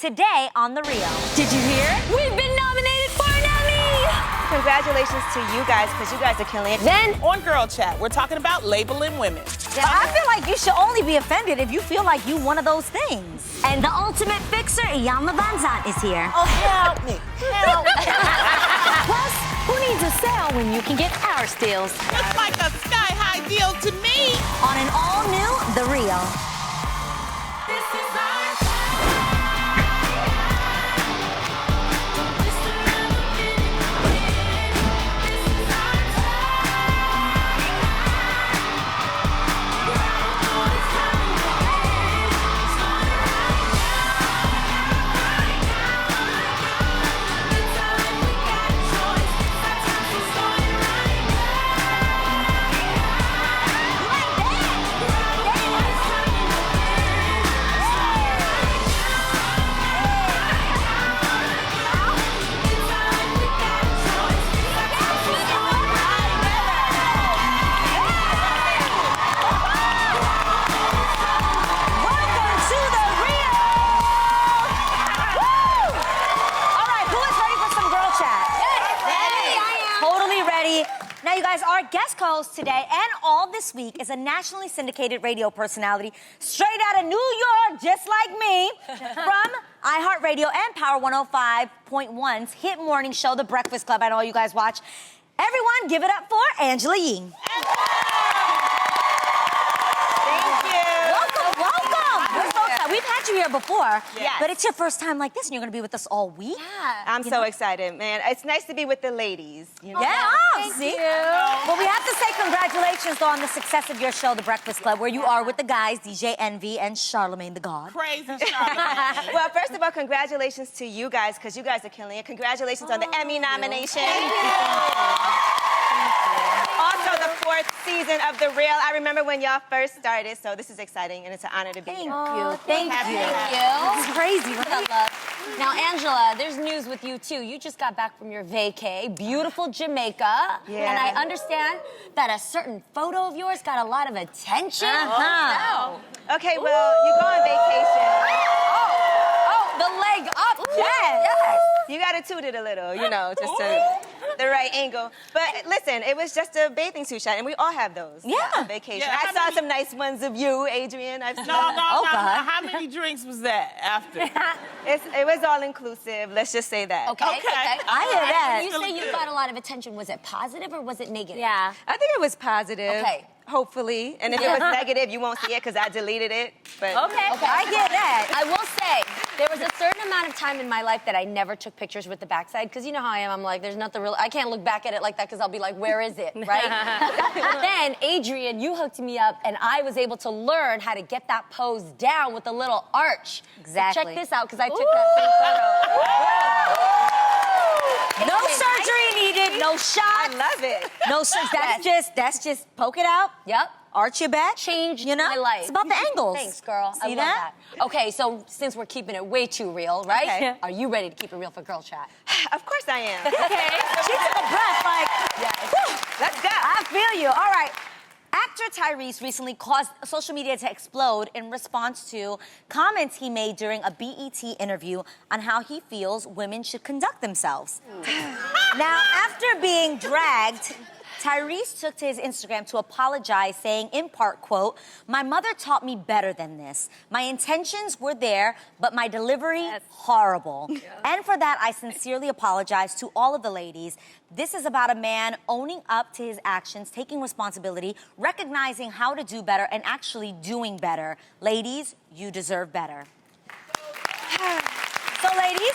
today on The Real. Did you hear? We've been nominated for an Emmy! Congratulations to you guys, because you guys are killing it. Then, on Girl Chat, we're talking about labeling women. Yeah, I feel like you should only be offended if you feel like you one of those things. And the ultimate fixer, Iyanla Vanzant, is here. Oh, help me. Help me. Plus, who needs a sale when you can get our steals? It's like a sky-high deal to me. On an all-new The Real. This is our Now, you guys, our guest co-host today and all this week is a nationally syndicated radio personality straight out of New York, just like me, from iHeartRadio and Power 105.1's hit morning show, The Breakfast Club. I know you guys watch. Everyone, give it up for Angela Yee. We've had you here before, but it's your first time like this, and you're going to be with us all week. Yeah. I'm so excited, man. It's nice to be with the ladies. You know? Yeah, see? Well, we have to say congratulations, though, on the success of your show, The Breakfast Club, where you are with the guys, DJ Envy and Charlamagne the God. Crazy Charlamagne. Well, first of all, congratulations to you guys, because you guys are killing it. Congratulations on the Emmy nomination. Thank you. Also, the 4th season of The Real. I remember when y'all first started, so this is exciting, and it's an honor to be here. Thank you. This is crazy, right? Now, Angela, there's news with you, too. You just got back from your vacay, beautiful Jamaica. Yeah. And I understand that a certain photo of yours got a lot of attention. Okay, well, you go on vacation. The leg up. Yes. You gotta toot it a little, you know, just to the right angle. But listen, it was just a bathing suit shot, and we all have those. Yeah. On vacation. Yeah, I saw some nice ones of you, Adrian. I've seen No. How many drinks was that after? It was all inclusive. Let's just say that. Okay. I hear that. When you say you got a lot of attention, was it positive or was it negative? Yeah. I think it was positive. Okay. Hopefully. And if it was negative, you won't see it because I deleted it. But Okay, I get that. I will say, there was a certain amount of time in my life that I never took pictures with the backside, because you know how I am. I'm like, there's nothing real. I can't look back at it like that because I'll be like, where is it, right? Then, Adrian, you hooked me up, and I was able to learn how to get that pose down with a little arch. Exactly. So check this out, because I took that same photo. No surgery needed, no shot. I love it. No surgery. That's just poke it out. Yep. Arch your back. Changed you know? my life. It's about the angles. Thanks, girl. See I love that? Okay, so since we're keeping it way too real, right? Okay. Are you ready to keep it real for Girl Chat? Of course I am. Okay. She took a breath like, Let's go. I feel you. All right. Actor Tyrese recently caused social media to explode in response to comments he made during a BET interview on how he feels women should conduct themselves. Now, after being dragged, Tyrese took to his Instagram to apologize, saying in part, quote, "My mother taught me better than this. My intentions were there, but my delivery, horrible. And for that, I sincerely apologize to all of the ladies. This is about a man owning up to his actions, taking responsibility, recognizing how to do better, and actually doing better. Ladies, you deserve better." So, ladies,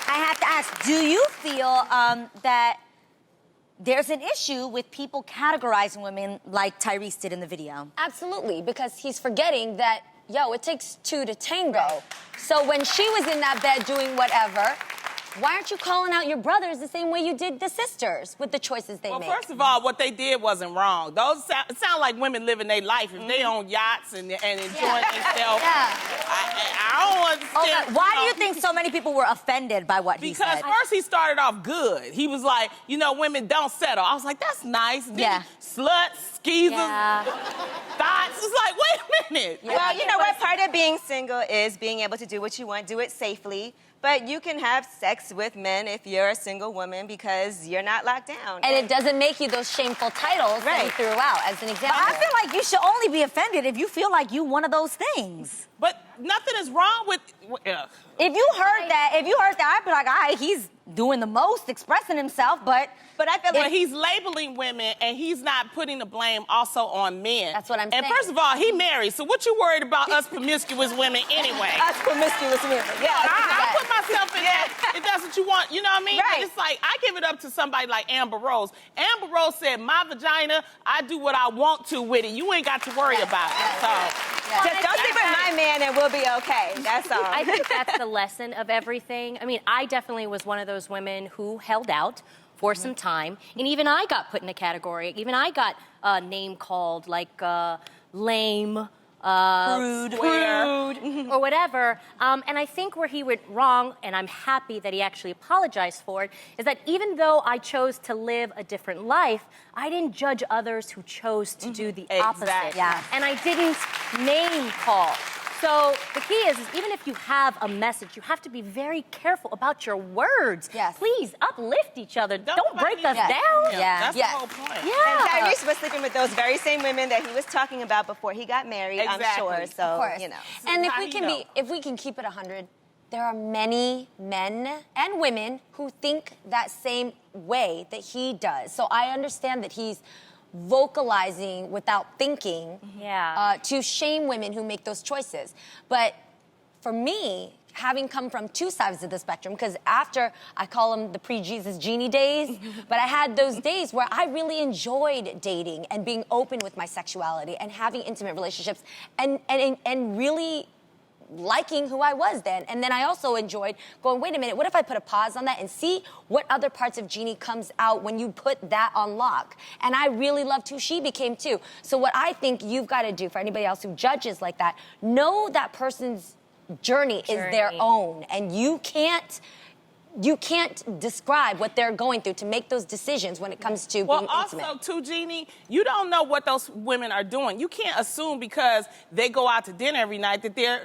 I have to ask, do you feel that there's an issue with people categorizing women like Tyrese did in the video? Absolutely, because he's forgetting that, it takes two to tango. So when she was in that bed doing whatever, Why aren't you calling out your brothers the same way you did the sisters with the choices they Well, made? first of all, what they did wasn't wrong. Those sound like women living their life. If they own yachts and enjoying themselves, I don't understand. Okay, why do you think so many people were offended by what he Because said? first he started off good. He was like, women don't settle. I was like, that's nice. Then Yeah. Sluts, skeezers, Yeah. thoughts. It's like, wait a minute. Well, you know what? Part of being single is being able to do what you want, do it safely. But you can have sex with men if you're a single woman because you're not locked down. And it doesn't make you those shameful titles that you threw out as an example. I feel like you should only be offended if you feel like you one of those things. But nothing is wrong with. If you heard that, I'd be like, all right, he's doing the most, expressing himself, but I feel But like he's labeling women and he's not putting the blame also on men. That's what I'm and saying. first of all, he married. So what you worried about us promiscuous women anyway? us promiscuous women. Yeah. I put myself in that. If that's what you want, you know what I mean? Right. But it's like, I give it up to somebody like Amber Rose. Amber Rose said, my vagina, I do what I want to with it. You ain't got to worry about it. So. Just don't sleep with my man and we'll be okay. That's all. I think that's the lesson of everything. I mean, I definitely was one of those women who held out for some time, and even I got put in a category. Even I got a name called like lame, Rude. or whatever. And I think where he went wrong, and I'm happy that he actually apologized for it, is that even though I chose to live a different life, I didn't judge others who chose to do the opposite. Exactly. Yeah. And I didn't name call. So the key is even if you have a message, you have to be very careful about your words. Yes. Please uplift each other. Don't break us Yes. down. Yeah. That's Yes. the whole point. Yeah. And Tyrese was sleeping with those very same women that he was talking about before he got married, I'm Exactly. sure. Of So, course. you know. And How do you know? if we can keep it 100, there are many men and women who think that same way that he does. So I understand that he's vocalizing without thinking to shame women who make those choices. But for me, having come from two sides of the spectrum, because after I call them the pre-Jesus genie days, but I had those days where I really enjoyed dating and being open with my sexuality and having intimate relationships and really liking who I was then. And then I also enjoyed going, wait a minute, what if I put a pause on that and see what other parts of Jeannie comes out when you put that on lock? And I really loved who she became too. So what I think you've got to do for anybody else who judges like that, know that person's journey is their own. And you can't describe what they're going through to make those decisions when it comes to being intimate. Also, too, Jeannie, you don't know what those women are doing. You can't assume because they go out to dinner every night that they're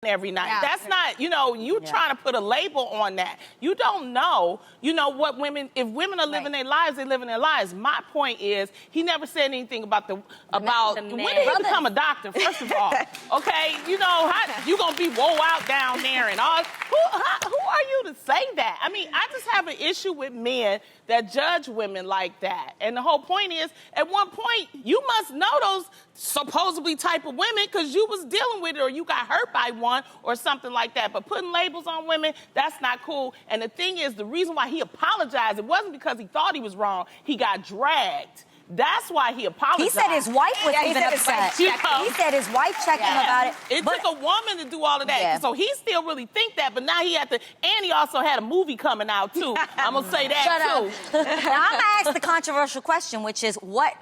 every night. Yeah. That's not, you trying to put a label on that. You don't know, what women, if women are living their lives, they're living their lives. My point is, he never said anything about when did he become a doctor, first of all? Okay, how you gonna be woe out down there and all. Who are you to say that? I mean, I just have an issue with men that judge women like that. And the whole point is, at one point, you must know those supposedly type of women because you was dealing with it or you got hurt by one or something like that. But putting labels on women, that's not cool. And the thing is, the reason why he apologized, it wasn't because he thought he was wrong. He got dragged. That's why he apologized. He said his wife was even upset. He said his wife checked him about it. It took a woman to do all of that. Yeah. So he still really think that, but now he had to, and he also had a movie coming out too. I'm gonna say that too. Now I'm gonna ask the controversial question, which is what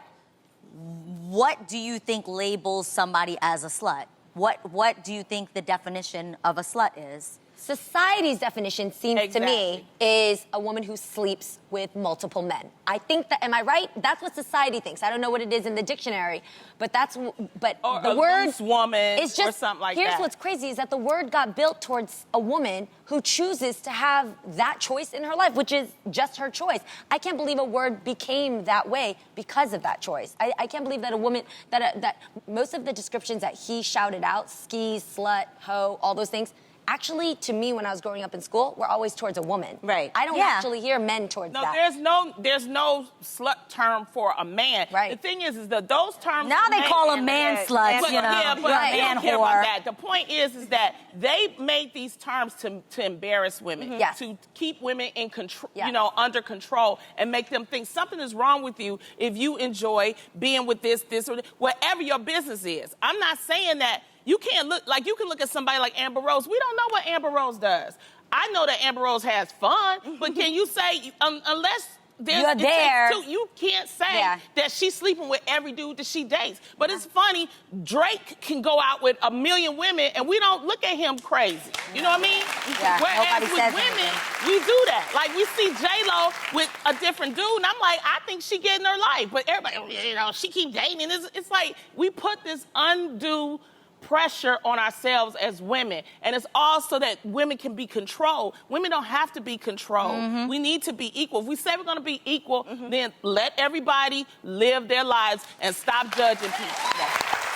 do you think labels somebody as a slut? What do you think the definition of a slut is? Society's definition seems to me is a woman who sleeps with multiple men. I think that, am I right? That's what society thinks. I don't know what it is in the dictionary, but Or the a word loose woman is just, or something like that. Here's what's crazy is that the word got built towards a woman who chooses to have that choice in her life, which is just her choice. I can't believe a word became that way because of that choice. I can't believe that a woman, that most of the descriptions that he shouted out, skis, slut, hoe, all those things, actually, to me, when I was growing up in school, we're always towards a woman. Right. I don't actually hear men towards No, that. there's no slut term for a man. Right. The thing is that those terms. Now they call them man sluts, But, yeah, but they man don't care whore. about that. The point is that they made these terms to embarrass women, Yes. to keep women in control, Yes. under control, and make them think something is wrong with you if you enjoy being with this, or whatever your business is. I'm not saying that. You can't look, you can look at somebody like Amber Rose. We don't know what Amber Rose does. I know that Amber Rose has fun, but can you say, unless there's, You're there. you can't say that she's sleeping with every dude that she dates. But it's funny, Drake can go out with 1 million women and we don't look at him crazy. You know what I mean? Yeah, Whereas nobody with says women, anything. we do that. Like we see J-Lo with a different dude and I'm like, I think she getting her life. But everybody, you know, she keep dating. It's like we put this undue pressure on ourselves as women. And it's all so that women can be controlled. Women don't have to be controlled. We need to be equal. If we say we're going to be equal, then let everybody live their lives and stop judging people.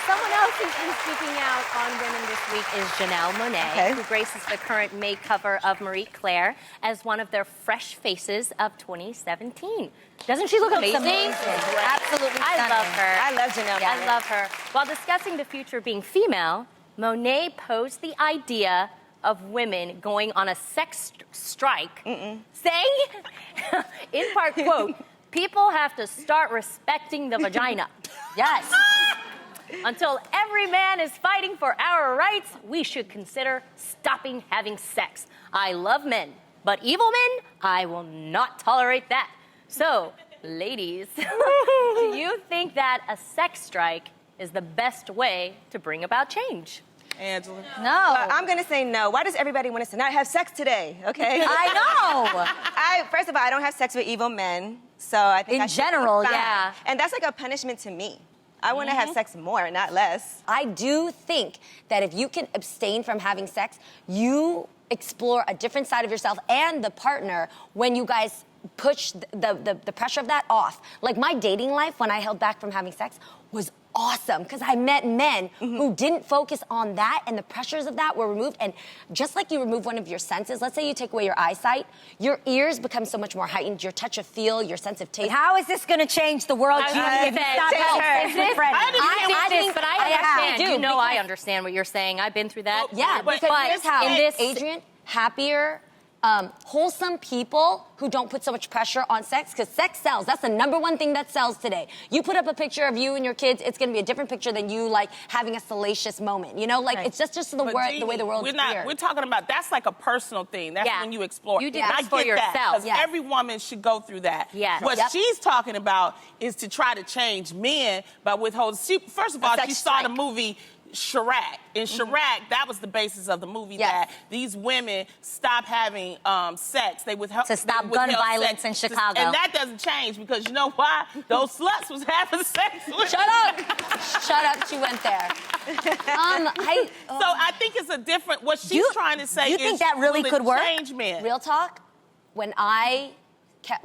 Someone else who's been speaking out on women this week is Janelle Monae, who graces the current May cover of Marie Claire as one of their fresh faces of 2017. Doesn't she look amazing? Absolutely I stunning. love her. I love Janelle Monae. I love her. While discussing the future being female, Monae posed the idea of women going on a sex strike, saying, in part, quote, people have to start respecting the vagina. Yes. Until every man is fighting for our rights, we should consider stopping having sex. I love men, but evil men, I will not tolerate that. So, ladies, do you think that a sex strike is the best way to bring about change? Angela? No. I'm going to say no. Why does everybody want us to not have sex today, okay? I know. First of all, I don't have sex with evil men, so I think In I should be general, fine. yeah. And that's like a punishment to me. I want to have sex more, not less. I do think that if you can abstain from having sex, you explore a different side of yourself and the partner when you guys push the pressure of that off. Like my dating life, when I held back from having sex, was awesome because I met men who didn't focus on that and the pressures of that were removed. And just like you remove one of your senses, let's say you take away your eyesight, your ears become so much more heightened, your touch of feel, your sense of taste. How is this going to change the world, Judy, if you stop having sex with friends? I think, but I actually understand. do, You know, because- I understand what you're saying. I've been through that. Yeah, But because here's how in this- Adrian, happier, wholesome people who don't put so much pressure on sex, because sex sells. That's the #1 thing that sells today. You put up a picture of you and your kids, it's going to be a different picture than you like having a salacious moment. You know, like it's just the But way Jeannie, the world we're is not. weird. We're talking about that's like a personal thing. That's Yeah. when you explore. You did And this I for get that, yourself. 'cause Yes. every woman should go through that. Yes. What Yep. she's talking about is to try to change men by withholding. First of all, sex she saw the strike. movie Shirat. In Shirat, that was the basis of the movie, Yes. that these women stop having sex. They withheld To stop they gun withheld violence sex. in Chicago. And that doesn't change because you know why? Those sluts was having sex with. Shut up! Shut up! She went there. So I think it's a different. What she's trying to say you is, think that really will it could work? change men. Real talk, when I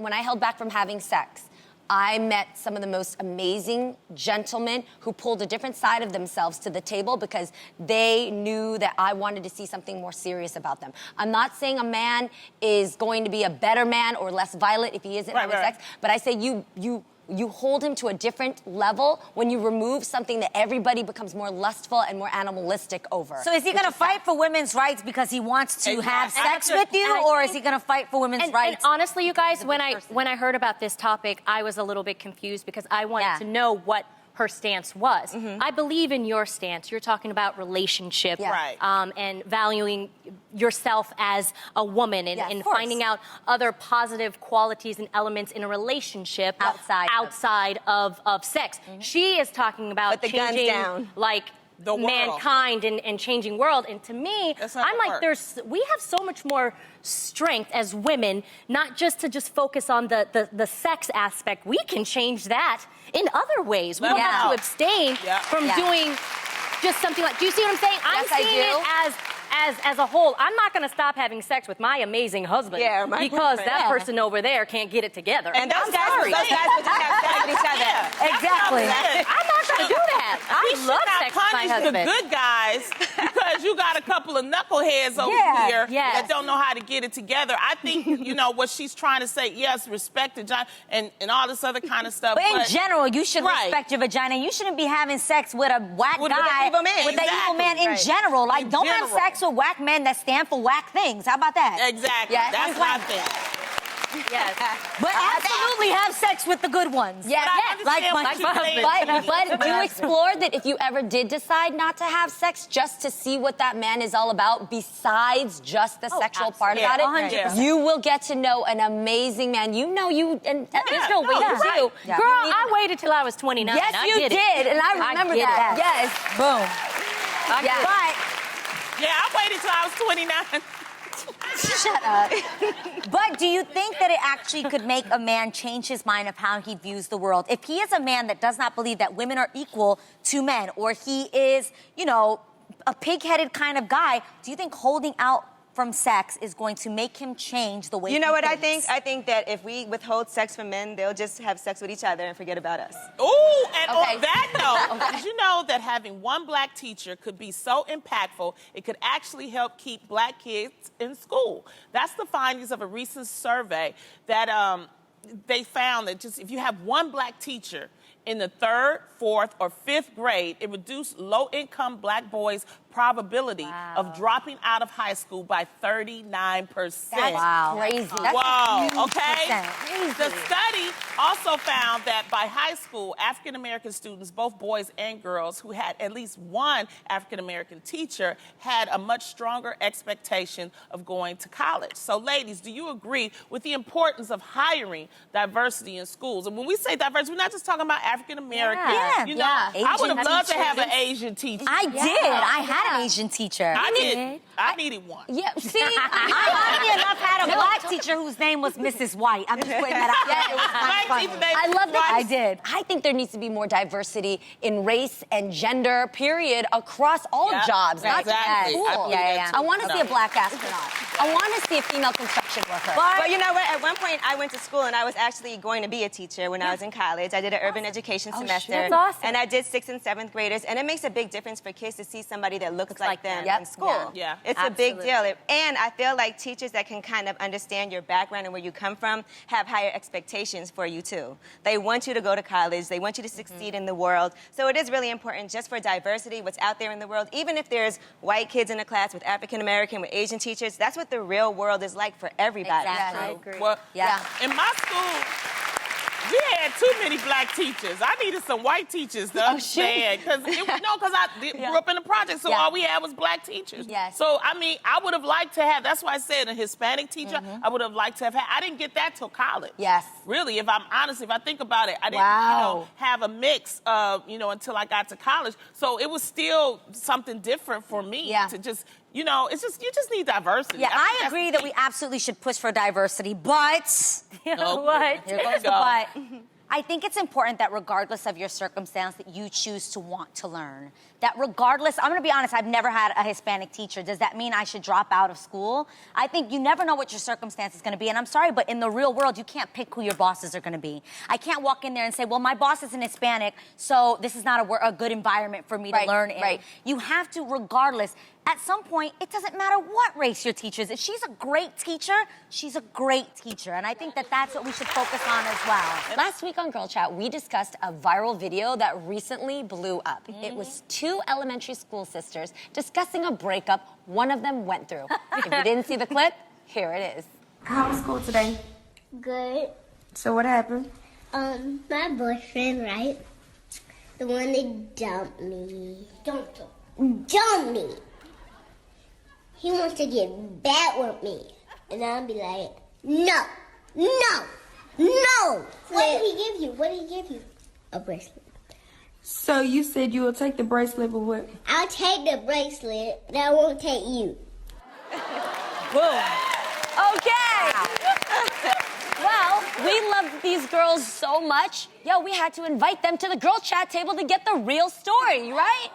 held back from having sex, I met some of the most amazing gentlemen who pulled a different side of themselves to the table because they knew that I wanted to see something more serious about them. I'm not saying a man is going to be a better man or less violent if he isn't having sex, but I say you hold him to a different level when you remove something that everybody becomes more lustful and more animalistic over. So is he going to fight for women's rights because he wants to have sex with you, and I or is think- he going to fight for women's rights? And honestly, you guys, when I heard about this topic, I was a little bit confused because I wanted to know what her stance was. I believe in your stance. You're talking about relationship, Right. And valuing yourself as a woman and finding out other positive qualities and elements in a relationship outside of sex. She is talking about Put the guns changing, down. like, The world. mankind and changing world. And to me, That's not I'm gonna like, work. we have so much more strength as women, not just to focus on the sex aspect. We can change that in other ways. We don't have to abstain from doing just something like, do you see what I'm saying? Yes, I'm seeing it as a whole. I'm not going to stop having sex with my amazing husband because that person over there can't get it together. And those guys would just have sex with each other. Exactly. I'm not going to do that. I We love should not sex with my punish husband. the good guys because you got a couple of knuckleheads over here that don't know how to get it together. I think, you know, what she's trying to say, yes, respect the giant and all this other kind of stuff. But in general, you should respect your vagina. You shouldn't be having sex with a whack With an guy, evil man. with an evil man in general. Like, In don't have general. sex with whack men that stand for whack things. How about that? Exactly. Yeah, That's it's what I like- think. Yes. But absolutely have sex with the good ones. Yes, I yes. Like my understand what you're saying. But do explore that if you ever did decide not to have sex, just to see what that man is all about, besides just the sexual part Yeah, about it, 100%. you will get to know an amazing man. You know you, and this girl waited yeah. too. Yeah. Girl, I waited till I was 29. Yes, I you get did, it. and I remember get that. it. Yes. Boom. Yeah. But Yeah, I waited till I was 29. shut up. But do you think that it actually could make a man change his mind of how he views the world? If he is a man that does not believe that women are equal to men, or he is, you know, a pig-headed kind of guy, do you think holding out from sex is going to make him change the way You know he what I thinks? think? I think that if we withhold sex from men, they'll just have sex with each other and forget about us. Ooh, and Okay. on that note, did you know that having one black teacher could be so impactful, it could actually help keep black kids in school? That's the findings of a recent survey that they found that just if you have one black teacher in the 3rd, 4th, or 5th grade, it reduced low-income black boys' probability of dropping out of high school by 39%. Wow. Crazy. Whoa, okay? Crazy. The study also found that by high school, African-American students, both boys and girls, who had at least one African-American teacher had a much stronger expectation of going to college. So, ladies, do you agree with the importance of hiring diversity in schools? And when we say diversity, we're not just talking about African-American. Yeah. You know, Yeah. I would have Asian loved to have an teachers. Asian teacher. I did. I had an Asian teacher. I did. I needed one. Yeah, see? I lucky enough had a black teacher whose name was Mrs. White. I'm just putting that out there. It was kind of Black funny. teacher named I love that. I did. I think there needs to be more diversity in race and gender, period, across all Yep. jobs, not just Exactly. school. I believe Yeah, that yeah, too. I want to see a black astronaut. I want to see a female construction worker. But you know what? At one point, I went to school and I was actually going to be a teacher when I was in college. I did an urban education semester. That's awesome. And I did 6th and 7th graders. And it makes a big difference for kids to see somebody that looks like them Yep. in school. Yeah. It's a big deal. And I feel like teachers that can kind of understand your background and where you come from have higher expectations for you, too. They want you to go to college. They want you to succeed in the world. So it is really important just for diversity, what's out there in the world. Even if there's white kids in a class with African American, with Asian teachers, that's what the real world is like for everybody. Exactly. I agree. Well, Yeah. in my school, we had too many black teachers. I needed some white teachers to understand. Because I grew up in the project, so Yeah. all we had was black teachers. Yes. So, I mean, I would have liked to have, that's why I said a Hispanic teacher, I would have liked to have had. I didn't get that till college. Yes. Really, if I'm honest, if I think about it, I didn't, Wow. have a mix of, until I got to college. So it was still something different for me Yeah. to just, it's just, you just need diversity. Yeah, think I that's agree the that we key. absolutely should push for diversity, but You know Nope. what? here goes the go. but. I think it's important that regardless of your circumstance that you choose to want to learn. That regardless, I'm gonna be honest, I've never had a Hispanic teacher. Does that mean I should drop out of school? I think you never know what your circumstance is gonna be. And I'm sorry, but in the real world, you can't pick who your bosses are gonna be. I can't walk in there and say, well, my boss is an Hispanic, so this is not a good environment for me to Right, learn in. right. You have to, regardless. At some point, it doesn't matter what race your teacher is. If she's a great teacher, she's a great teacher. And I think that that's what we should focus on as well. Last week on Girl Chat, we discussed a viral video that recently blew up. It was 2 elementary school sisters discussing a breakup one of them went through. If you didn't see the clip, here it is. How was school today? Good. So what happened? My boyfriend, right? The one that dumped me. Dumped me. He wants to get back with me. And I'll be like, no. What did he give you? A bracelet. So you said you will take the bracelet, but what? I'll take the bracelet, but I won't take you. Okay. Well, we love these girls so much. Yo, we had to invite them to the Girl Chat table to get the real story, right?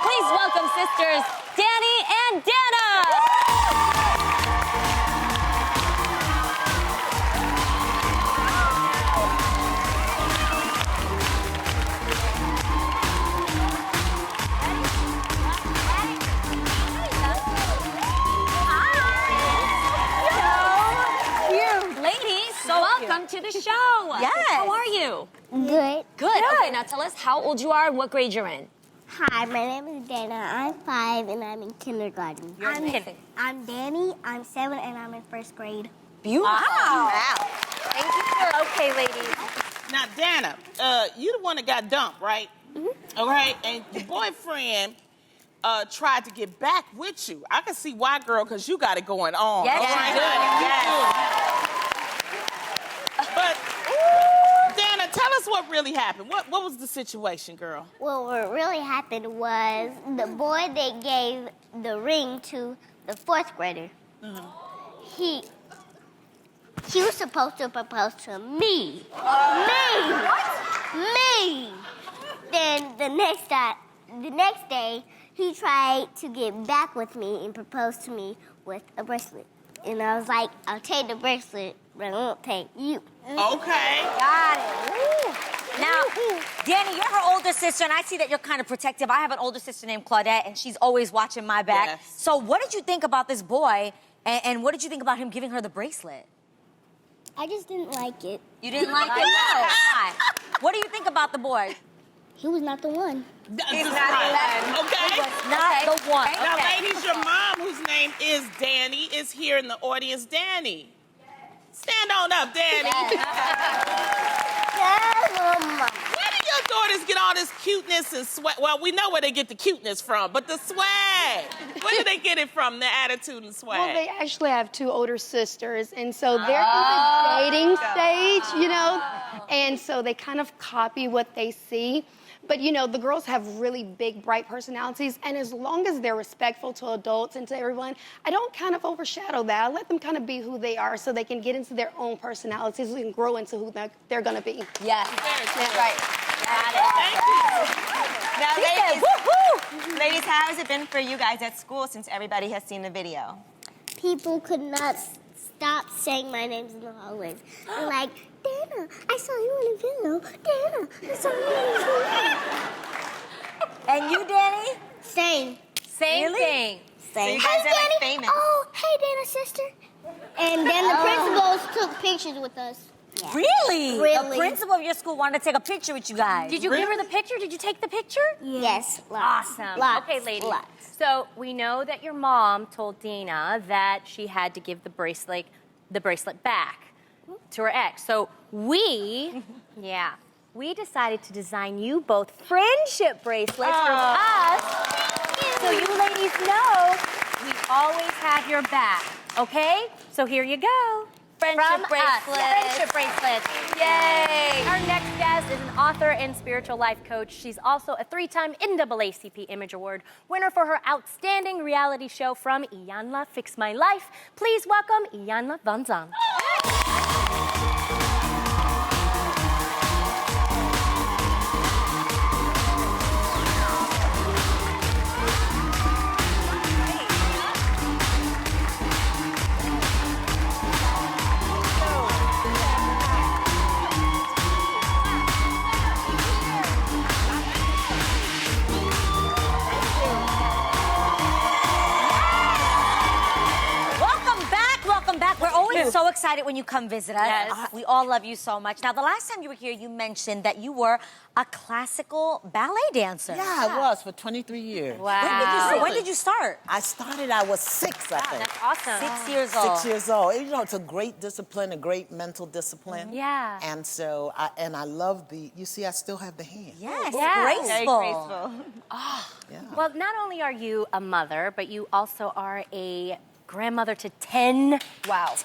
Please welcome sisters Danny and Dana. Ladies, so welcome to the show. Yes. How are you? Good. Good. Okay, now tell us how old you are and what grade you're in. Hi, my name is Dana. I'm 5 and I'm in kindergarten. I'm Danny. I'm 7 and I'm in 1st grade. Beautiful. Wow. Thank you for okay, ladies. Now, Dana, you the one that got dumped, right? All right, and your boyfriend tried to get back with you. I can see why, girl, because you got it going on. Yes, all you right? do. Yes. But, Dana, tell us what really happened. What was the situation, girl? Well, what really happened was the boy that gave the ring to the 4th grader, he was supposed to propose to me. Me! Then the next day, he tried to get back with me and propose to me with a bracelet. And I was like, I'll take the bracelet, but I won't take you. Okay. Got it. Woo. Now, Danny, you're her older sister, and I see that you're kind of protective. I have an older sister named Claudette, and she's always watching my back. Yes. So what did you think about this boy, and what did you think about him giving her the bracelet? I just didn't like it. You didn't like it? No. Why? What do you think about the boy? He was not the one. He's not the one. Okay. Not the one. Now, Okay. ladies, your mom, whose name is Danny, is here in the audience. Danny, stand on up, Danny. Where do your daughters get all this cuteness and swag? Well, we know where they get the cuteness from, but the swag. Where do they get it from, the attitude and swag? Well, they actually have 2 older sisters, and so they're in the dating stage, you know, and so they kind of copy what they see. But, you know, the girls have really big, bright personalities, and as long as they're respectful to adults and to everyone, I don't kind of overshadow that. I let them kind of be who they are so they can get into their own personalities and grow into who they're going to be. Yes. That's Right. Thank you. Now, ladies, how has it been for you guys at school since everybody has seen the video? People could not stop saying my names in the hallways. They're like, Dana, I saw you in a video. Dana, I saw you in a video. And you, Danny? Same. Same thing. So you Hey, guys are like Danny. famous. Oh, hey, Dana, sister. And then the principals took pictures with us. Really? The Really. principal of your school wanted to take a picture with you guys. Did you give her the picture? Did you take the picture? Yes. Lots. Awesome. Lots. Okay, ladies. Lots. So we know that your mom told Dana that she had to give the bracelet back to her ex. So we decided to design you both friendship bracelets from us, so you ladies know we always have your back. Okay? So here you go. Friendship From us. bracelets. Friendship bracelets. Yay. Our next guest is an author and spiritual life coach. She's also a 3-time NAACP Image Award winner for her outstanding reality show from Iyanla Fix My Life. Please welcome Iyanla Vanzant. We're always so excited when you come visit us. Yes. We all love you so much. Now, the last time you were here, you mentioned that you were a classical ballet dancer. Yeah, I was for 23 years. Wow. When did you start? I started, I was 6, I think. That's awesome. 6 years old. 6 years old. You know, it's a great discipline, a great mental discipline. Yeah. And so, I love you see, I still have the hand. Yes, Yeah. graceful. Very graceful. Yeah. Well, not only are you a mother, but you also are a grandmother to 10 grandkids.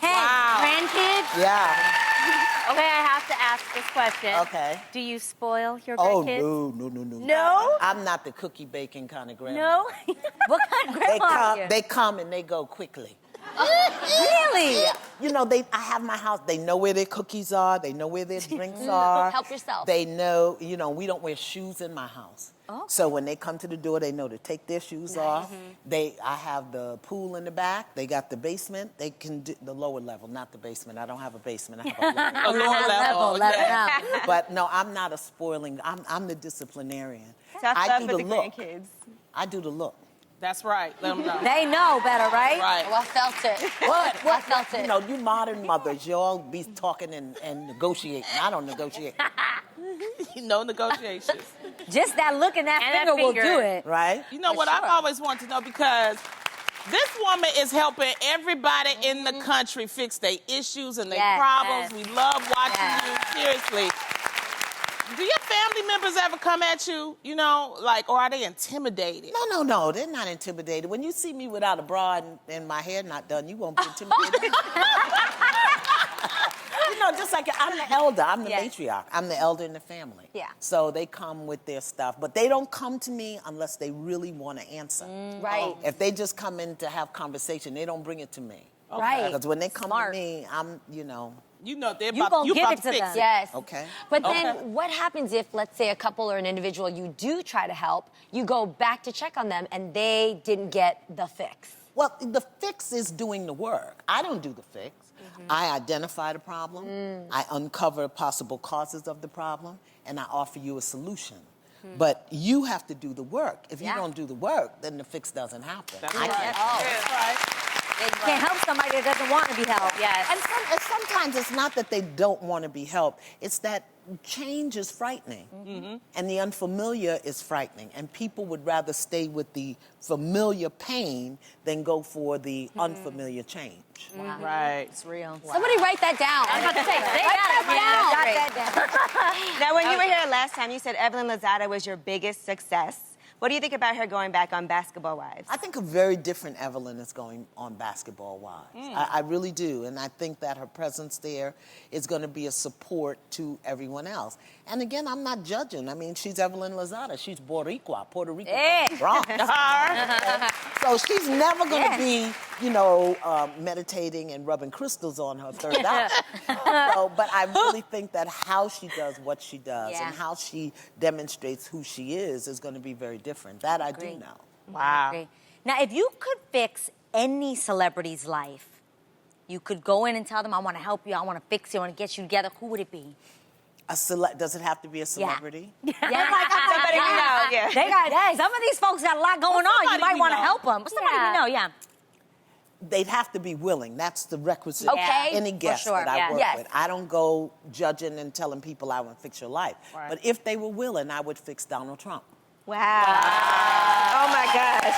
Yeah. Okay, I have to ask this question. Okay. Do you spoil your Oh, grandkids? no. No? I'm not the cookie baking kind of grandma. No? What kind of grandma are you? They come and they go quickly. Really? You know, I have my house. They know where their cookies are. They know where their drinks are. Help yourself. They know, we don't wear shoes in my house. Oh. So when they come to the door, they know to take their shoes off. I have the pool in the back. They got the basement. They can do the lower level, not the basement. I don't have a basement. I have a lower A lower level. Let it yeah. out. But no, I'm not a spoiling. I'm the disciplinarian. Tough I love do for the the look. grandkids. I do the look. That's right. Let them know. They know better, right? Right. Oh, I felt it. What? I felt it. You know, you modern mothers, you all be talking and negotiating. I don't negotiate. No negotiations. Just that look and that And that finger will finger. do it. Right? You know what I've always wanted to know, because This woman is helping everybody in the country fix their issues and their problems. We love watching you, seriously. Do your family members ever come at you, you know, like, or are they intimidated? No, they're not intimidated. When you see me without a bra and my hair not done, you won't be intimidated. You know, just like I'm the elder, I'm the matriarch. I'm the elder in the family. Yeah. So they come with their stuff, but they don't come to me unless they really want to answer. Right. If they just come in to have conversation, they don't bring it to me. Right. Because when they come to me, I'm, they're You about, gonna give about it to fix them. it. Yes. Okay. But then what happens if, let's say, a couple or an individual you do try to help, you go back to check on them and they didn't get the fix? Well, the fix is doing the work. I don't do the fix. I identify the problem, I uncover possible causes of the problem, and I offer you a solution. But you have to do the work. If you don't do the work, then the fix doesn't happen. That's I right. can't. That's right. You can't help somebody that doesn't want to be helped. Yes. And sometimes it's not that they don't want to be helped. It's that change is frightening. And the unfamiliar is frightening. And people would rather stay with the familiar pain than go for the unfamiliar change. Right. It's real. Somebody write that down. I'm about to say, say Write that that Now, when you were here last time, you said Evelyn Lozada was your biggest success. What do you think about her going back on Basketball Wives? I think a very different Evelyn is going on Basketball Wives. I really do. And I think that her presence there is going to be a support to everyone else. And again, I'm not judging. I mean, she's Evelyn Lozada. She's Boricua, Puerto Rico. Bronx. So she's never going to be, meditating and rubbing crystals on her third eye. But I really think that how she does what she does and how she demonstrates who she is going to be very different. That I do know. Wow. Now, if you could fix any celebrity's life, you could go in and tell them, I want to help you, I want to fix you, I want to get you together, who would it be? Does it have to be a celebrity? Yeah. Somebody we know, yeah. They got, some of these folks got a lot going on. You might want to help them. Somebody we know, They'd have to be willing. That's the requisite. Okay. Any guest that I work with. I don't go judging and telling people I want to fix your life. Right. But if they were willing, I would fix Donald Trump. Wow. Oh, my gosh.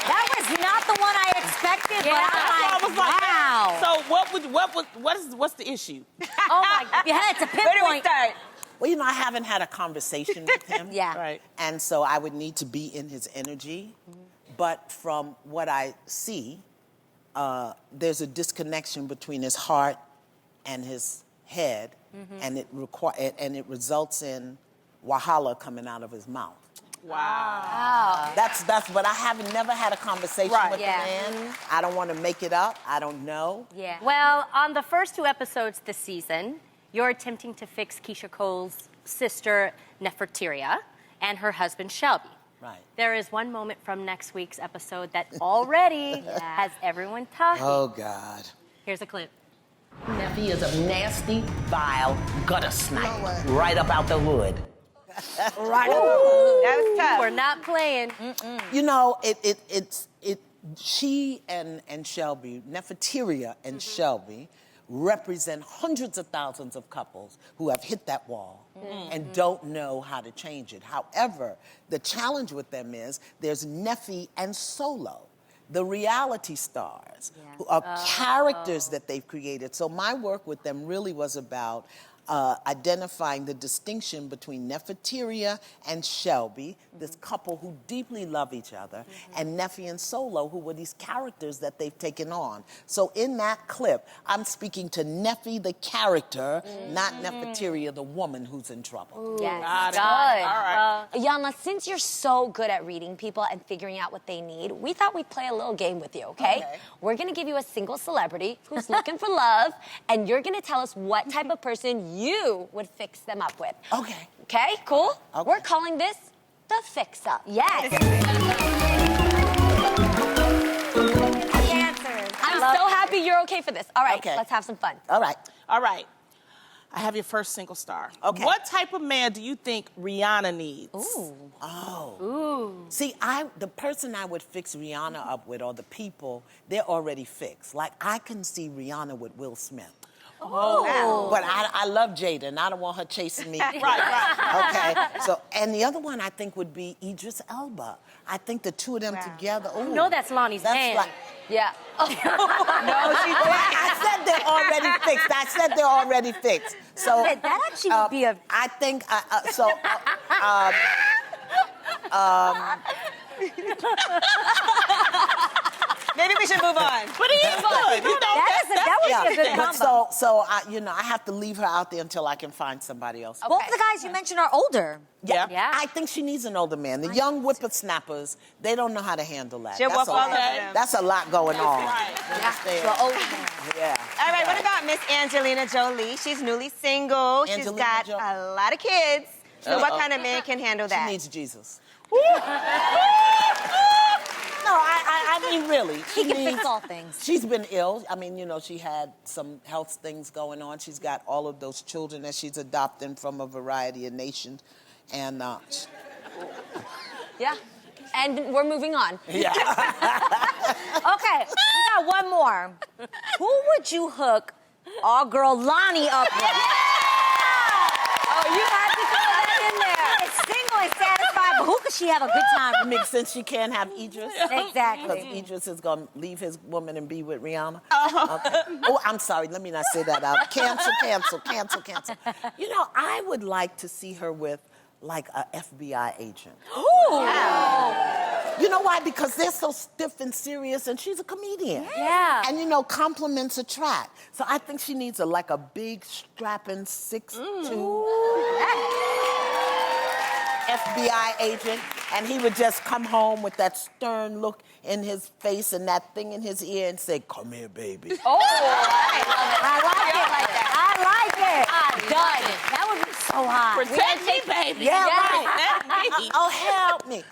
That was not the one I expected, but I was like, wow. So what's the issue? Oh, my God. You had to pinpoint. Where do we start? Well, I haven't had a conversation with him. Right. And so I would need to be in his energy. But from what I see, there's a disconnection between his heart and his head, and it results in wahala coming out of his mouth. Wow. That's but I never had a conversation with the man. I don't want to make it up. I don't know. Yeah. Well, on the first 2 episodes this season, you're attempting to fix Keisha Cole's sister, Nefertiria, and her husband, Shelby. Right. There is one moment from next week's episode that already has everyone talking. Oh, God. Here's a clip. Neffy is a nasty, vile gutter snipe. Right up out the hood. Right. That was tough. We're not playing. She and Shelby, Nefertiria and Shelby, represent hundreds of thousands of couples who have hit that wall and don't know how to change it. However, the challenge with them is there's Neffy and Solo, the reality stars, who are characters that they've created. So my work with them really was about identifying the distinction between Nefertiria and Shelby, this couple who deeply love each other, and Neffy and Solo, who were these characters that they've taken on. So in that clip, I'm speaking to Neffy, the character, not Nefertiria, the woman who's in trouble. Yes. Got it. Good. All right. Iyanla, since you're so good at reading people and figuring out what they need, we thought we'd play a little game with you, okay? We're going to give you a single celebrity who's looking for love, and you're going to tell us what type of person you would fix them up with. Okay. Okay, cool? Okay. We're calling this the fix-up. Yes. The answers. I'm so happy you're okay for this. All right, let's have some fun. All right. All right. I have your first single star. Okay. What type of man do you think Rihanna needs? See, the person I would fix Rihanna up with, or the people, they're already fixed. Like, I can see Rihanna with Will Smith. Oh. But I love Jada, and I don't want her chasing me. Right. Okay. So, and the other one I think would be Idris Elba. I think the two of them together. Ooh, No, that's Lonnie's man. like, Yeah. No, she didn't. I said they're already fixed. So That actually would be a. I think Maybe we should move on. But he is good. You know, That would be a good but combo. so I have to leave her out there until I can find somebody else. Both the guys you mentioned are older. Yeah. I think she needs an older man. The young whippersnappers, they don't know how to handle that. She'll walk all over them. That's a lot going on. right. You understand? The older man. Yeah. All right, what about Miss Angelina Jolie? She's newly single. She's Angelina got Jo- a lot of kids. So what kind of man can handle She that? needs Jesus. No, I mean, really. She can fix all things. She's been ill. I mean, she had some health things going on. She's got all of those children that she's adopting from a variety of nations. And, Yeah. And we're moving on. yeah. Okay, we got one more. Who would you hook our girl Lonnie up with? Oh, you had to throw that in there. It's single and satisfied, but who could she have a good time I with? mean, since she can't have Idris. Exactly. Because Idris is going to leave his woman and be with Rihanna. Okay. Oh, I'm sorry. Let me not say that out. Cancel. I would like to see her with, like, a FBI agent. Ooh. You know why? Because they're so stiff and serious, and she's a comedian. Yeah. And, compliments attract. So I think she needs a big, strapping 6'2" FBI agent, and he would just come home with that stern look in his face and that thing in his ear and say, "Come here, baby." I like it. Done. That would be so hot. Protect me, baby. Yeah, right. Oh, help me.